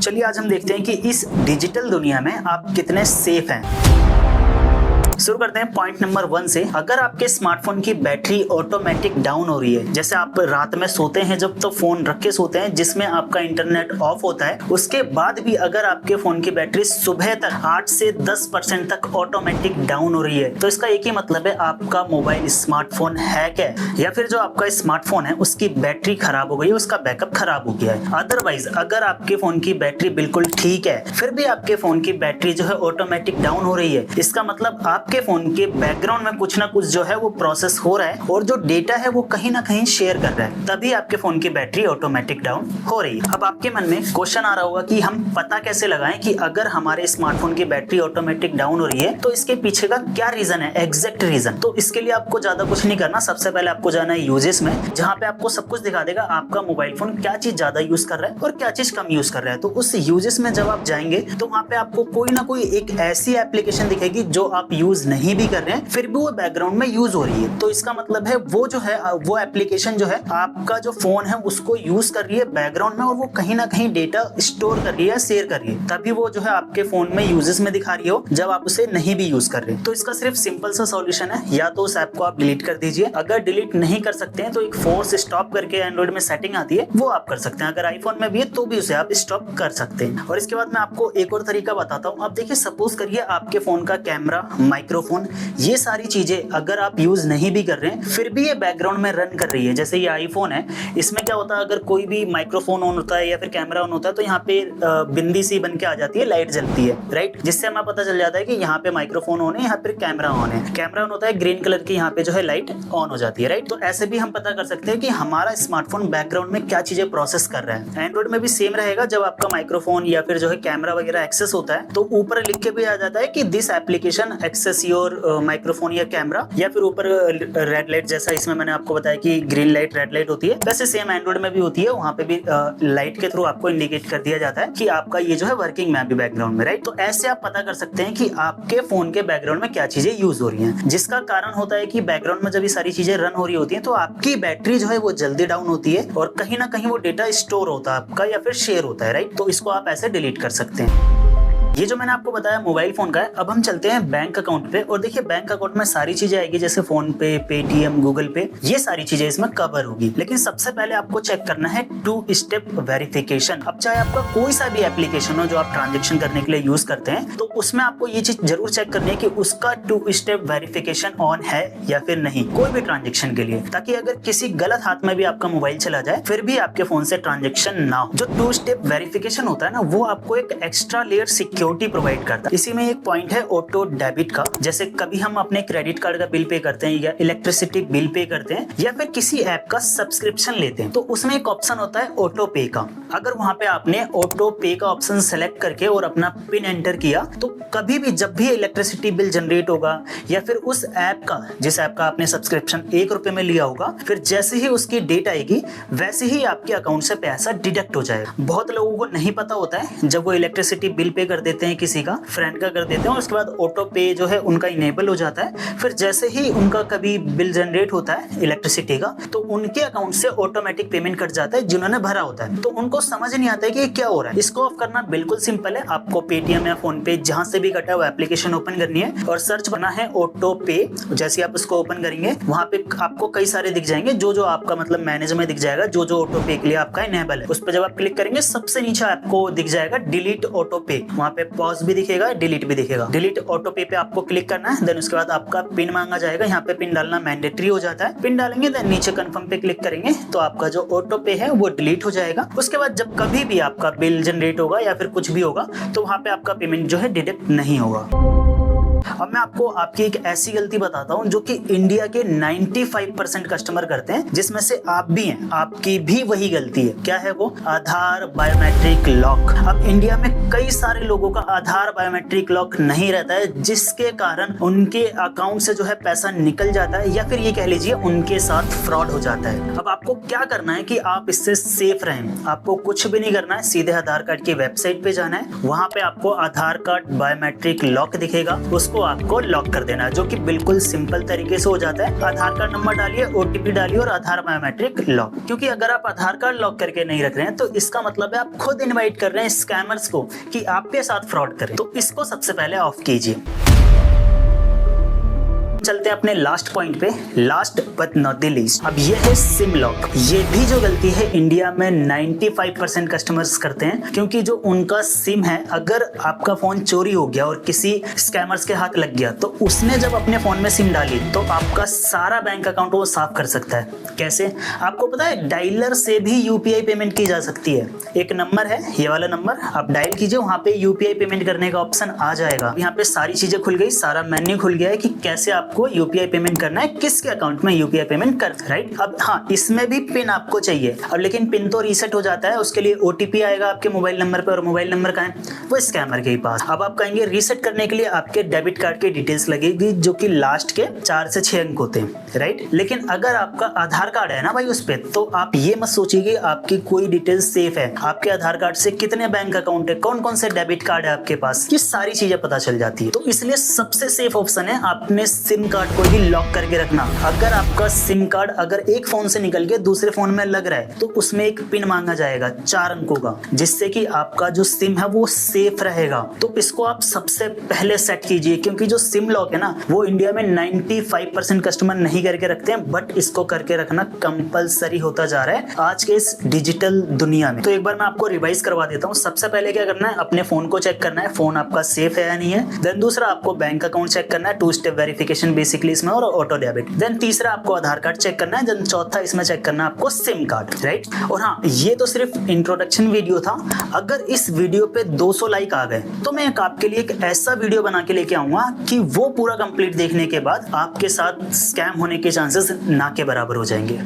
चलिए आज हम देखते हैं कि इस डिजिटल दुनिया में आप कितने सेफ हैं। शुरू करते हैं पॉइंट नंबर 1 से। अगर आपके स्मार्टफोन की बैटरी ऑटोमेटिक डाउन हो रही है, जैसे आप रात में सोते हैं जब तो फोन रख के सोते हैं जिसमें आपका इंटरनेट ऑफ होता है, उसके बाद भी अगर आपके फोन की बैटरी सुबह तक 8 से 10% तक ऑटोमेटिक डाउन हो रही है, तो इसका एक ही मतलब है आपका मोबाइल स्मार्टफोन हैक है या फिर जो आपका स्मार्टफोन है उसकी बैटरी खराब हो गई है, उसका बैकअप खराब हो गया है। अदरवाइज अगर आपके फोन की बैटरी बिल्कुल ठीक है फिर भी आपके फोन की बैटरी जो है ऑटोमेटिक डाउन हो रही है, इसका मतलब आपके फोन के बैकग्राउंड में कुछ ना कुछ जो है वो प्रोसेस हो रहा है और जो डेटा है वो कहीं ना कहीं शेयर कर रहा है, तभी आपके फोन की बैटरी ऑटोमेटिक डाउन हो रही है। अब आपके मन में क्वेश्चन आ रहा होगा कि हम पता कैसे लगाएं कि अगर हमारे स्मार्टफोन की बैटरी ऑटोमेटिक डाउन हो रही है तो इसके पीछे का क्या रीजन है, एग्जैक्ट रीजन। तो इसके लिए आपको ज्यादा कुछ नहीं करना, सबसे पहले आपको जाना है यूजेस में, जहां पे आपको सब कुछ दिखा देगा आपका मोबाइल फोन क्या चीज ज्यादा यूज कर रहा है और क्या चीज कम यूज कर रहा है। तो उस यूजेस में जब आप जाएंगे तो वहां पे आपको कोई ना कोई एक ऐसी एप्लीकेशन दिखेगी जो आप यूज नहीं भी कर रहे हैं फिर भी वो बैकग्राउंड में यूज हो रही है। तो इसका मतलब है वो जो है वो एप्लीकेशन जो है आपका जो फोन है उसको यूज कर रही है बैकग्राउंड में और वो कहीं ना कहीं डेटा स्टोर कर रही है, शेयर कर रही है, तभी वो जो है आपके फोन में यूजेस में दिखा रही हो जब आप उसे नहीं भी यूज कर रहे। तो इसका सिर्फ सिंपल सा सॉल्यूशन है, या तो उस ऐप को आप डिलीट कर दीजिए। अगर डिलीट नहीं कर सकते हैं तो एक फोर्स स्टॉप करके एंड्रॉइड में सेटिंग आती है वो आप कर सकते हैं, अगर आईफोन में भी है तो भी उसे आप स्टॉप कर सकते हैं। और इसके बाद मैं आपको एक और तरीका बताता हूँ। अब देखिए सपोज करिए आपके फोन का कैमरा, माइक्रोफोन, ये सारी चीजें अगर आप यूज नहीं भी कर रहे हैं फिर भी ये बैकग्राउंड में रन कर रही है। जैसे ये आईफोन है, इसमें क्या होता है अगर कोई भी माइक्रोफोन ऑन होता है या फिर कैमरा ऑन होता है तो यहाँ पे बिंदी सी बन के आ जाती है, लाइट जलती है, राइट, जिससे हमें पता चल जाता है कि यहाँ पे माइक्रोफोन ऑन है, यहाँ पे कैमरा ऑन है। कैमरा ऑन होता है ग्रीन कलर की, यहाँ पे जो है लाइट ऑन हो जाती है, राइट। तो ऐसे भी हम पता कर सकते हैं कि हमारा स्मार्टफोन बैकग्राउंड में क्या चीजें प्रोसेस कर रहा है। एंड्रॉइड में भी सेम रहेगा, जब आपका माइक्रोफोन या फिर जो है कैमरा वगैरह एक्सेस होता है तो ऊपर लिख के भी आ जाता है कि this application access your microphone या कैमरा, या फिर ऊपर रेड लाइट, जैसा इसमें मैंने आपको बताया कि ग्रीन लाइट रेड लाइट होती है, वैसे सेम एंड्रॉइड में भी होती है, वहां पे भी लाइट के थ्रू आपको इंडिकेट कर दिया जाता है कि आपका ये जो है वर्किंग में अभी बैकग्राउंड में, राइट। तो ऐसे आप पता कर सकते हैं कि आपके फोन के बैकग्राउंड में क्या चीजें यूज हो रही हैं, जिसका कारण होता है कि बैकग्राउंड में जब ये सारी चीजें रन हो रही होती हैं तो आपकी बैटरी जो है वो जल्दी डाउन होती है और कहीं ना कहीं वो डेटा स्टोर होता है आपका या फिर शेयर होता है, राइट। तो इसको आप ऐसे डिलीट कर सकते हैं। ये जो मैंने आपको बताया मोबाइल फोन का है। अब हम चलते हैं बैंक अकाउंट पे, और देखिए बैंक अकाउंट में सारी चीजें आएगी जैसे फोन पे, पेटीएम, गूगल पे, ये सारी चीजें इसमें कवर होगी। लेकिन सबसे पहले आपको चेक करना है 2 स्टेप वेरिफिकेशन। अब चाहे आपका कोई सा भी एप्लीकेशन हो जो आप ट्रांजेक्शन करने के लिए यूज करते हैं तो उसमें आपको ये चीज जरूर चेक करनी है कि उसका 2 स्टेप वेरिफिकेशन ऑन है या फिर नहीं, कोई भी ट्रांजेक्शन के लिए, ताकि अगर किसी गलत हाथ में भी आपका मोबाइल चला जाए फिर भी आपके फोन से ट्रांजेक्शन ना हो। जो 2 स्टेप वेरिफिकेशन होता है ना, वो आपको एक एक्स्ट्रा लेयर सिक्योरिटी प्रोवाइड करता है। इसी में एक पॉइंट है ऑटो डेबिट का, जैसे कभी हम अपने क्रेडिट कार्ड का बिल पे करते हैं या इलेक्ट्रिसिटी बिल पे करते हैं या फिर किसी ऐप का सब्सक्रिप्शन लेते हैं तो उसमें एक ऑप्शन होता है ऑटो पे का। अगर वहां पे आपने ऑटो पे का ऑप्शन सेलेक्ट करके और अपना पिन एंटर किया तो कभी भी जब भी इलेक्ट्रिसिटी बिल जनरेट होगा या फिर उस ऐप का, जिस ऐप का आपने सब्सक्रिप्शन 1 रुपए में लिया होगा, फिर जैसे ही उसकी डेट आएगी वैसे ही आपके अकाउंट से पैसा डिडक्ट हो जाएगा। बहुत लोगों को नहीं पता होता है, जब वो इलेक्ट्रिसिटी बिल पे कर देते हैं, किसी का फ्रेंड का कर देते हैं, उसके बाद ऑटो पे जो है उनका इनेबल हो जाता है, फिर जैसे ही उनका कभी बिल जनरेट होता है इलेक्ट्रिसिटी का तो उनके अकाउंट से ऑटोमेटिक पेमेंट कट जाता है जिन्होंने भरा होता है। तो उनको समझ नहीं आता है कि ये क्या हो रहा है। इसको ऑफ करना बिल्कुल सिंपल है, आपको पेटीएम या फोन पे जहां से भी कटा वो एप्लीकेशन ओपन करनी है और सर्च करना है ऑटो पे। जैसे आप उसको ओपन करेंगे वहां पे आपको कई सारे दिख जाएंगे, जो जो आपका मतलब मैनेज में दिख जाएगा, जो जो ऑटो पे के लिए आपका इनेबल है। उस पर जब आप क्लिक करेंगे सबसे नीचे आपको दिख जाएगा डिलीट ऑटो पे, वहां पे पॉज भी दिखेगा, डिलीट भी दिखेगा। डिलीट ऑटो पे पे आपको क्लिक करना है, देन उसके बाद आपका पिन मांगा जाएगा, यहाँ पे पिन डालना मैंडेटरी हो जाता है। पिन डालेंगे देन नीचे कंफर्म पे क्लिक करेंगे तो आपका जो ऑटो पे है वो डिलीट हो जाएगा। उसके बाद जब कभी भी आपका बिल जनरेट होगा या फिर कुछ भी होगा तो वहां पे आपका पेमेंट जो है डिडक्ट नहीं होगा। अब मैं आपको आपकी एक ऐसी गलती बताता हूं जो कि इंडिया के 95% कस्टमर करते हैं, जिसमें से आप भी हैं, आपकी भी वही गलती है। क्या है वो? आधार बायोमेट्रिक लॉक। अब इंडिया में कई सारे लोगों का आधार बायोमेट्रिक लॉक नहीं रहता है, जिसके कारण उनके अकाउंट से जो है पैसा निकल जाता है या फिर ये कह लीजिए उनके साथ फ्रॉड हो जाता है। अब आपको क्या करना है कि आप इससे सेफ रहें, आपको कुछ भी नहीं करना है, सीधे आधार कार्ड की वेबसाइट पे जाना है, वहां पे आपको आधार कार्ड बायोमेट्रिक लॉक दिखेगा, उस उसको आपको लॉक कर देना है, जो कि बिल्कुल सिंपल तरीके से हो जाता है। आधार कार्ड नंबर डालिए, OTP डालिए और आधार बायोमेट्रिक लॉक। क्योंकि अगर आप आधार कार्ड लॉक करके नहीं रख रहे हैं तो इसका मतलब है आप खुद इनवाइट कर रहे हैं स्कैमर्स को कि आपके साथ फ्रॉड करें। तो इसको सबसे पहले ऑफ कीजिए। चलते हैं अपने लास्ट पॉइंट पे, last but not the least. अब ये है सिम लॉक। ये भी जो गलती है इंडिया में 95% कस्टमर्स करते हैं, क्योंकि जो उनका सिम है, अगर आपका फोन चोरी हो गया और किसी स्कैमर्स के हाथ लग गया तो उसने जब अपने फोन में सिम डाली तो आपका सारा बैंक अकाउंट वो साफ कर सकता है। कैसे? आपको पता है डायलर से भी UPI पेमेंट की जा सकती है। एक नंबर है, ये वाला नंबर आप डायल कीजिए, वहां पे UPI पेमेंट करने का ऑप्शन आ जाएगा। यहाँ पे सारी चीजें खुल गई, सारा मेन्यू खुल गया है कि कैसे आपको UPI पेमेंट करना है, किसके अकाउंट में UPI पेमेंट करना है, राइट। अब हाँ, इसमें भी पिन आपको चाहिए। अब लेकिन पिन तो रीसेट हो जाता है, उसके लिए OTP आएगा आपके मोबाइल नंबर पे, और मोबाइल नंबर कहाँ है? वो स्कैमर के ही पास। अब आप कहेंगे रीसेट करने के लिए आपके डेबिट कार्ड की डिटेल्स लगेगी, जो कि लास्ट के 4 से 6 अंक होते हैं, राइट। लेकिन अगर आपका आधार कार्ड है ना भाई उस पे, तो आप ये मत सोचिए कि आपकी कोई डिटेल्स सेफ है। आपके आधार कार्ड से कितने बैंक अकाउंट है, कौन कौन से डेबिट कार्ड है आपके पास, ये सारी चीजें पता चल जाती है। तो इसलिए सबसे सेफ ऑप्शन है अपने सिम कार्ड को ही लॉक करके रखना। अगर आपका सिम कार्ड अगर एक फोन से निकल के दूसरे फोन में लग रहा है तो उसमें एक पिन मांगा जाएगा 4 अंकों का, जिससे कि आपका जो सिम है वो सेफ रहेगा। तो इसको आप सबसे पहले सेट कीजिए, क्योंकि जो सिम लॉक है ना वो इंडिया में 95% कस्टमर नहीं करके रखते हैं, बट इसको करके रखना कंपलसरी होता जा रहा है आज के इस डिजिटल दुनिया में। तो एक बार मैं आपको रिवाइज करवा देता हूँ। सबसे पहले क्या करना है, अपने फोन को चेक करना है, फोन आपका सेफ है या नहीं है। देन दूसरा आपको बैंक अकाउंट चेक करना है, 2 स्टेप वेरिफिकेशन बेसिकली इसमें, और ऑटो डेबिट। देन तीसरा आपको आधार कार्ड चेक करना है। देन चौथा इसमें चेक करना है आपको सिम कार्ड, राइट। और हाँ, ये तो सिर्फ इंट्रोडक्शन वीडियो था। अगर इस वीडियो पे 200 लाइक आ गए तो मैं आपके लिए एक ऐसा वीडियो बना के लेके आऊंगा कि वो पूरा कंप्लीट देखने के बाद आपके साथ स्कैम होने के चांसेस ना के बराबर हो जाएंगे।